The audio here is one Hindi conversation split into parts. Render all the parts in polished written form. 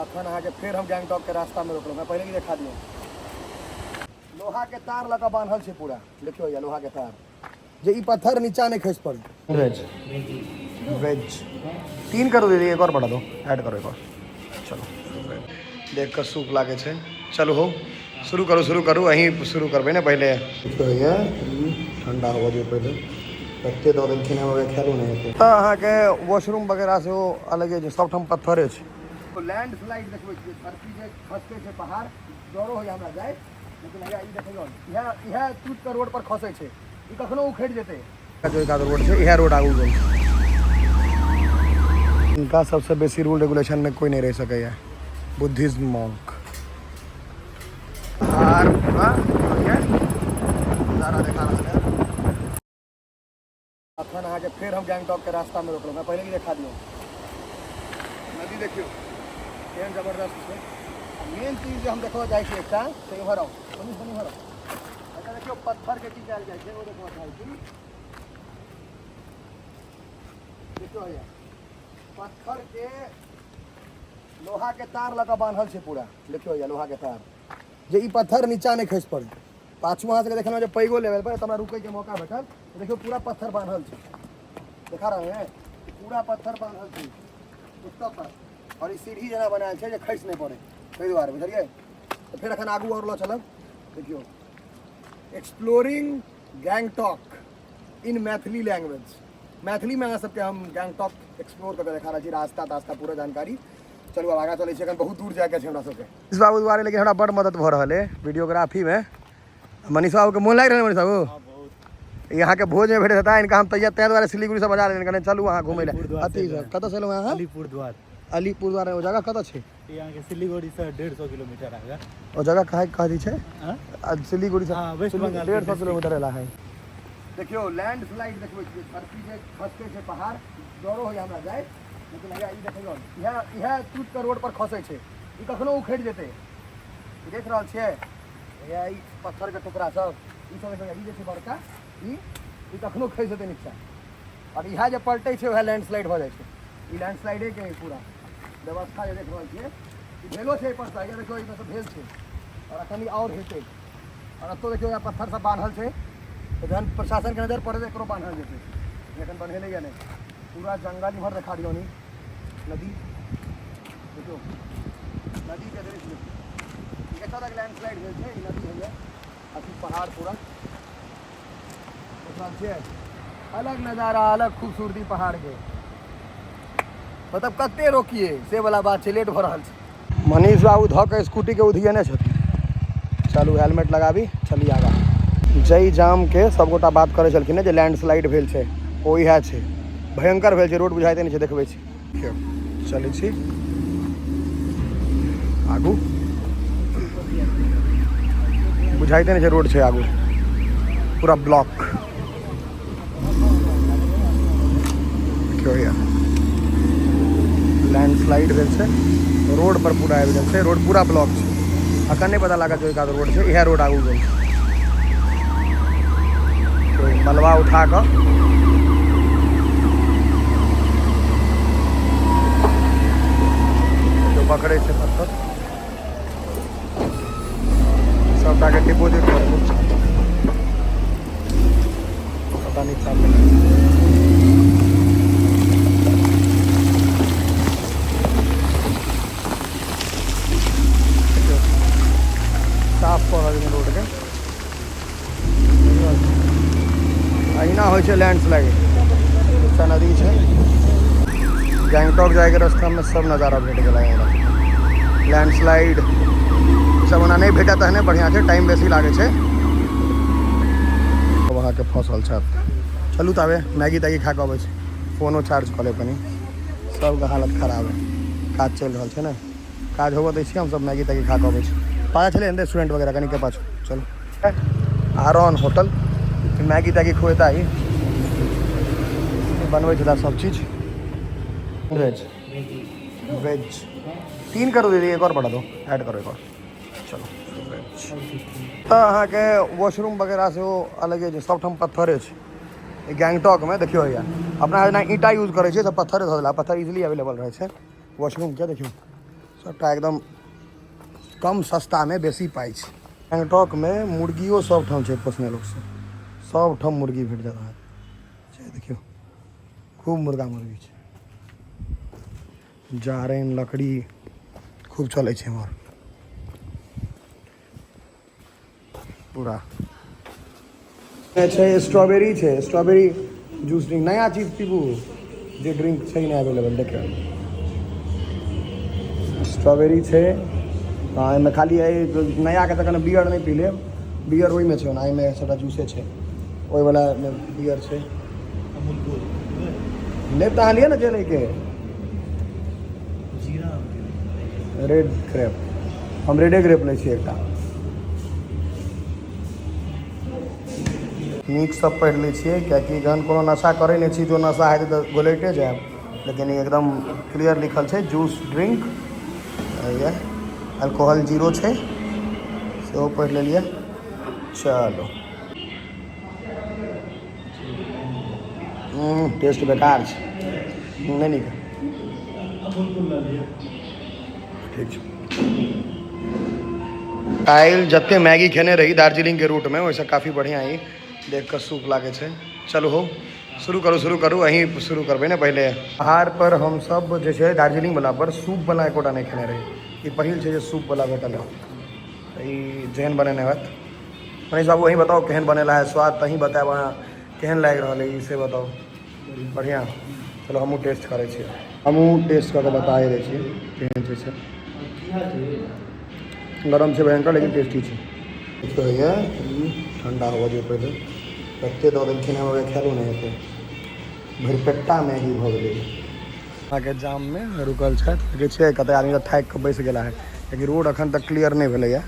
नहा के फिर हम गैंगटॉक के रास्ता में रोकलो। मैं पहले ही दिखा दिया, लोहा के तार लगा बांधल से पूरा। देखियो ये लोहा के तार, जे ई पत्थर नीचा नहीं खस पड़े। वेज वेज 3 करो दीदी, एक और बढ़ा दो, ऐड करो एक और। चलो देख कर सूख लागे छे। चलो हो शुरू करू अहीं शुरू करबे ने पहले। भैया ठंडा हो जो पहले कते दो दिन खिने वगैरह खेलू नहीं हेतै त अहाँ के वॉशरूम वगैरह से वो अलग है, सब ठम पत्थरे छे। तो लैंड स्लाइड देखबै छियै, धरती जे खसके छै पहाड़ डरो होय हमरा जाय, लेकिन हैया ई देखियौ इहा टूट के रोड पर खसै छै, ई कखनो उखड़ जेतै। जो का रोड छै इहा रोड आगू गेल। इनका सबसे बेसी रूल रेगुलेशन में कोई नहीं रह सकैया, बुद्धिज्म मॉन्क। और नजारा देखा रहा है। अखन आके फिर हम गैंगटॉक के रास्ता में रोकलो। मैं पहले ही दिखा दिया, नदी देखियो केहन जबरदस्त छै। मेन चीज जो हम देखो जाए छी एकटा से इम्हर आओ, सुनी इम्हर आओ। एटा देखियो पत्थर के की कयल जाय छै, ओ देखो जाइ छी। देखियो हैया पत्थर के लोहा के तार लगा बांधल छै पूरा। देखियो हैया लोहा के तार, जे ई पत्थर नीचा नहीं खस पड़े। पाछू वहाँ से देखना जब पैगो लेवल पर तब रुके के मौका भेटल। देखियो पूरा पत्थर बांधल छै, देखा रहे हैं पूरा पत्थर बांधल छै उत्तर पर, और ई सीढ़ी जना बनायल छै जे खस नहीं पड़े ताहि दुआरे, बुझलिए। तो फिर अखन आगू और लो चलब। देखियो एक्सप्लोरिंग गैंगटॉक इन मैथिली लैंग्वेज। मैथिली में अहाँ सबके हम गैंगटॉक एक्सप्लोर करके देखा रहे छी, रास्ता तास्ता पूरा जानकारी। चलू अब आगा चले छी, अखन बहुत दूर जाके छै हमरा सबके। इस बाबू द्वारे लेकिन हमरा बड़ मदद भ रहल है वीडियोग्राफी में। मनीष बाबू के मोन लाग रहल है। मनीष बाबू यहाँ के भोज में भेटे था इनका, हम तैयार तैयार द्वारा सिलीगुड़ी से बजा रहे हैं, चलू वहाँ घूमे ले। अति कत से लोग यहाँ अलीपुर द्वार वो जगह कत है यहाँ के सिलीगुड़ी से 150 किलोमीटर आएगा। वो जगह कहाँ दी है सिलीगुड़ी से 150 किलोमीटर एला है। देखियो लैंड स्लाइड देखबै छियै, धरती जे खसके छै पहाड़ डरो होय हमरा जाय, लेकिन हैया ई देखियौ इहा टूट के रोड पर खसै छै, ई कखनो उखड़ जेतै। देख रहल छियै हैया ई पत्थर के टुकड़ा सब, ई सब ई जे छै बड़का ई कखनो खसि जेतै नीचा, और इहा जे पलटै छै वएह लैंडस्लाइड भऽ जाइ छै। ई लैंडस्लाइडे के पूरा व्यवस्था जे देख रहल छियै ई भेलो छै पर से, देखियौ ई सब भेल छै और अखन और हेतै। और अब तो देखियो यहाँ पत्थर सब बांधल छै, तो जहन प्रशासन के नजर पड़े तो एकरो बांधल जेतै, लेकिन बन्हेले या नहीं। पूरा जंगल इम्हर देखा दियो नी, नदी देखियो नदी के दृश्य एतऽ तक लैंडस्लाइड भेल छै। ई नदी है अथी पहाड़ पूरा छै, अलग नज़ारा अलग खूबसूरती पहाड़ के। मतलब कते रोकिए से वाला बात छै, लेट भऽ रहल छै। मनीष बाबू धऽ के स्कूटी के उधियने छथिन। चलू हेलमेट लगाबी, चली आगा। जय जाम के सबगोटा बात करे छलखिन जे लैंडस्लाइड भेल छै, ओ इएह छै, भयंकर भेल छै, रोड बुझाइते नहीं छै, देखबै छी। चलै छी आगू, बुझाइते नहीं छै, रोड छै आगू पूरा ब्लॉक। देखियो यार लैंडस्लाइड भेल छै, रोड पर पूरा आबि गेल छै, रोड पूरा ब्लॉक छै। अखन नहीं पता लगा जो का रोड छै, इएह रोड आगू गेल छै। तो मलबा उठा कर जो पकड़े से पत्थर सबटा के डिपोजिट कर पता नहीं चल साफ कर रोड के। अहिना होइ छै लैंडस्लाइड, एकटा नदी छै। गैंगटॉक जाए के रास्ता में सब नज़ारा भेट गया है। लैंडस्लाइड सब ओना नहीं भेटा तहने बढ़िया छै, टाइम बेसी लागे छै। वहाँ के फसल छै, चलू तबे मैगी तैगी खा के अबै छै, फोनो चार्ज कऽ ले कनी, सबके हालत खराब है। काज चल रहा है ना, काज होबऽ दै छियै, हम सब मैगी तैगी खा के अबै छै। पता चले रेस्टोरेंट वगैरह कनी के पाछू चलो आरोन होटल, मैगी तैगी खुएता ही बनबै छला सब चीज। वेज वेज 3 करो दीदी, एक और बढ़ा दो, ऐड करो एक और। चलो वेज तो अहाँ के वॉशरूम वगैरह से वो अलग है, सब ठम पत्थरे छै। गैंगटॉक में देखियो या अपना जेना ईंटा यूज करे छै, सब पत्थरे धऽ देला, पत्थर इजिली अवेलेबल रहे छै वॉशरूम के। देखियो सबटा एकदम कम सस्ता में बेसी पाई छै। गैंगटॉक में मुर्गियों सब ठाम छै पोसने लोग सब ठाम मुर्गी भेट जात है। देखियो खूब मुर्गा मुर्गी छै, जारैन लकड़ी खूब चलै छै हमर पूरा। छै स्ट्रॉबेरी छै, स्ट्रॉबेरी जूस ड्रिंक नया चीज पीबू जे ड्रिंक छै नहीं अवेलेबल। देखियो स्ट्रॉबेरी छै, हाँ एहिमे खाली नया के तक बियर नहीं पी लेब, बियर ओहिमे छै ओना, एहिमे सबटा जूसे छै, ओहिवला बियर छै। लेब तऽ अहाँ लिअ ने जे लैके। रेड ग्रेप, हम रेडे ग्रेप लै छियै एकटा। नीकसँ पढ़ि लै छियै किएकि जहन कोनो नशा करै नहि छी तऽ नशा हेतै तऽ गोलैटे जायब, लेकिन एकदम क्लियर लिखल छै जूस ड्रिंक, ये अल्कोहल 0 छै, सेहो पढ़ि लेलियै। चलो टेस्ट बेकार छै, नहीं नीक ठीक छै। काल्हि जते मैगी खेने रही दार्जिलिंग के रूट में वैसे काफ़ी बढ़िया ही देख कर सूप लागे छै। चलू हो शुरू करू अहीं शुरू करबै ने पहले। पहाड़ पर हम सब जे छै दार्जिलिंग वाला पर सूप वाला एकोटा नहीं खेने रही, ई पहिल छै जे सूप वाला भेटल है। ई जेहन बनेने होत मनीष बाबू अहीं बताओ केहन बनेला है, स्वाद तो अहीं बताएब, अहाँ केहन लागि रहल है से बताओ। बढ़िया, चलो हमहूँ टेस्ट करै छियै, हमहूँ टेस्ट करके बताए दै छियै केहन छै से। गरम छै भयंकर लेकिन टेस्टी छै। तो है ठंडा हुआ जो पहले कते दऽ देलखिन हँ, खेलू नहीं हेतै, भरिपेटा मैगी भऽ गेलै। अहाँके जाम में रुकल छथि, देखै छियै कते आदमी तऽ थाकि कऽ बैसि गेला है, लेकिन रोड एखन तक क्लियर नहीं भेलैए,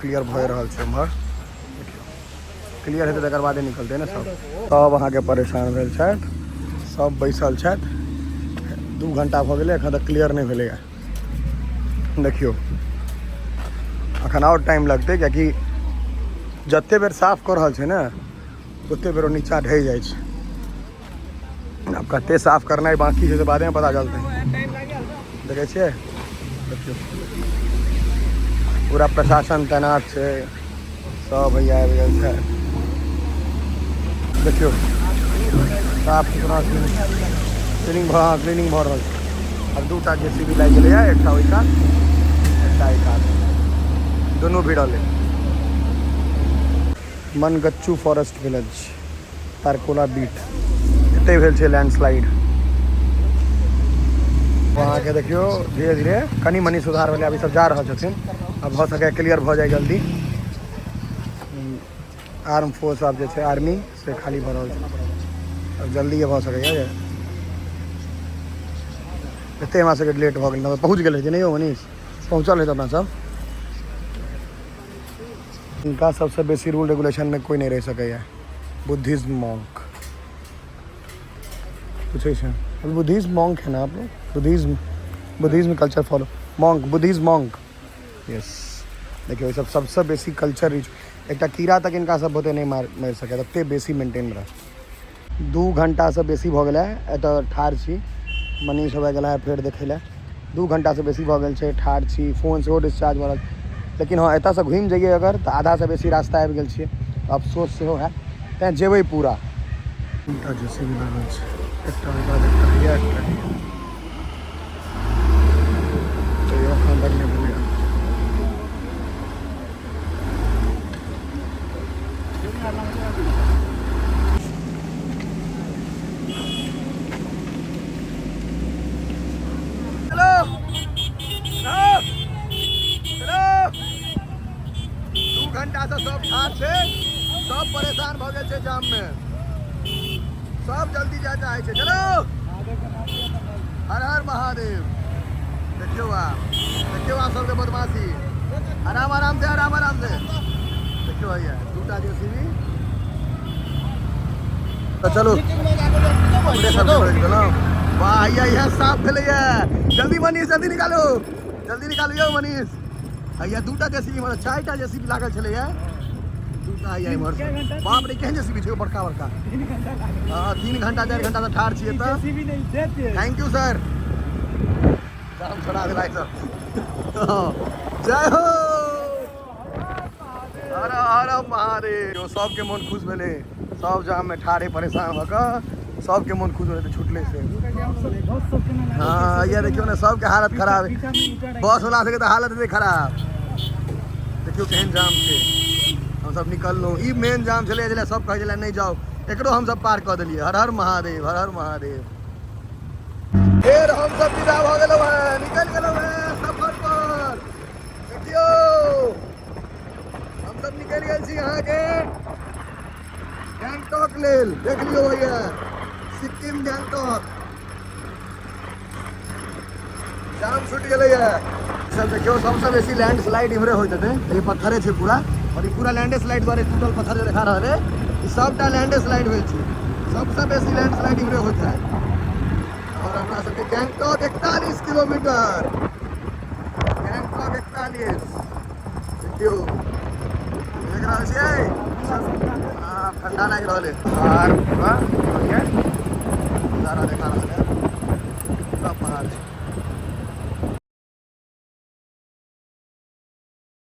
क्लियर भऽ रहल छै एम्हर। क्लियर हेतै तकर बादे निकलतै ने सब अहाँके परेशान भेल छथि, सब बैसल छथि, 2 घंटा भऽ गेलै एखन तक क्लियर नहीं भेलैए। देखियौ एखन और टाइम लगतै किएकि जते बेर साफ कऽ रहल छै ने ओते बेर ओ नीचा ढहि जाइ छै। अब कते साफ करनाइ बाकी छै से बादे में पता चलतै। देखै छियै देखियौ पूरा प्रशासन तैनात छै, सब भैया आबि गेल छै। देखियो साफ सुथरा क्लीनिंग भऽ रहल छै। अब 2टा JCB लागि गेलैए, एकटा ओहि कात एकटा एहि कात, दुनू भिड़ल है। मनगच्चू फॉरेस्ट विलेज तारकोला बीट, एते भेल छै लैंडस्लाइड। वहाँ के देखियो धीरे धीरे कनी मनी सुधार भेलै, अभी सब जा रहल छथिन, अब भऽ सकै क्लियर भऽ जाए जल्दी। आर्म फोर्स आब जे छै आर्मी से खाली भऽ रहल छै, अब जल्दी भऽ सकैए। एते हमरा सबके लेट भऽ गेल, पहुँच गेल है नहीं हो मनीष, पहुँचल है तो अपना सब। इनका सबसे बेसी रूल रेगुलेशन में कोई नहीं रह सके। बुद्धिज्म मॉन्क पूछे बुद्धिज्म मॉन्क है ना आप लोग, Buddhism culture follow monk, Buddhism monk yes. देखियो सब सबसे बेसी कल्चर रिच, एक कीड़ा तक इनका सब होते नहीं मार सके, तते बेसी मेंटेन रह। 2 घंटा से बेसी भऽ गेलै एतऽ ठाढ़ छी, मनीष होबे गेला है फेर देखै लए। 2 घंटा से बेसी भऽ गेल छै ठाढ़ छी, फोन सेहो डिस्चार्ज भऽ रहल, लेकिन हाँ एतऽ से घुमि जाइए अगर तऽ आधा से बेसी रास्ता आबि गेल छियै, अफसोस सेहो है तैं जेबै पूरा। जैसे भी लागल छै एकटा बाद एकटा एखन तक नहि भेलै। घंटा से सब ठाढ़ छै, सब परेशान भऽ गेल छै जाम में, सब जल्दी जाए चाहै छै। चलो हर हर महादेव। देखियो आप सबके बदमाशी, आराम आराम से देखियो भैया 2टा JCB। तो चलो वाह ये साफ भेलैया, जल्दी मनीष जल्दी निकालो यौ मनीष। हैया 2टा JCB मतलब 4टा JCB लागल छलैया, 2टा हैया इमहर। बाप रे केहन JCB छै बड़का बड़का। हाँ 3 घंटा 4 घंटा से ठाढ़ छियै तऽ। थैंक यू सर, काम छोड़ा देला सब। जय हो हर हर महादेव। सबके मन खुश भेले, सब जाम में ठाड़े परेशान होकर सबके मन खुश होते छुटले से। हाँ ये देखियो ना सबके हालत खराब है, बस वाला सके तो हालत है खराब। देखियो केहन जाम थे, हम सब निकल लो। ई मेन जाम चले जले सब कहे जले नहीं जाओ, एकरो हम सब पार कर दिलिए। हर हर महादेव, हर हर महादेव। फिर हम सब विदा हो गेलो है, निकल गेलो है सफर पर। देखियो हम सब निकल गेल छी यहाँ के गैंगटॉक लेल। देख लियो भैया सिक्किम गैंगटॉक जाम छूट गेलै है। सब देखियो सबसे बेसी लैंड स्लाइड इमरे होते थे, ये पत्थरे छे पूरा, और ये पूरा लैंड स्लाइड द्वारा टूटल पत्थर जो देखा रहे ई सबटा लैंड स्लाइड होय छै। सबसे बेसी लैंड स्लाइड इमरे होता है। और अपना सबके गैंगटॉक 41 किलोमीटर, गैंगटॉक 41। देखियो देख रहल छियै, हां ठंडा लागि रहल है। और ये नजारा देखा रहल है, सब पहाड़ है।